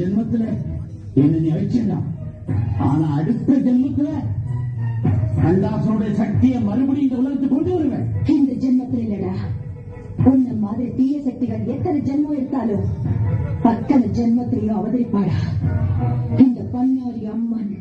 ஜென்மத்துல என்ன நீ அழிச்சிடலாம். ஆனா அடுத்த ஜென்மத்துல கண்டாசனுடைய சக்தியை மறுபடியும் இந்த உலகத்துக்கு கொண்டு வருவேன். இந்த ஜென்மத்தில் இல்லடா, உன்ன மாதிரி தீய சக்திகள் எத்தனை ஜென்மம் எடுத்தாலும் அத்தனை ஜென்மத்திலையும் அவதரிப்பாடா இந்த பண்ணாரி அம்மன்.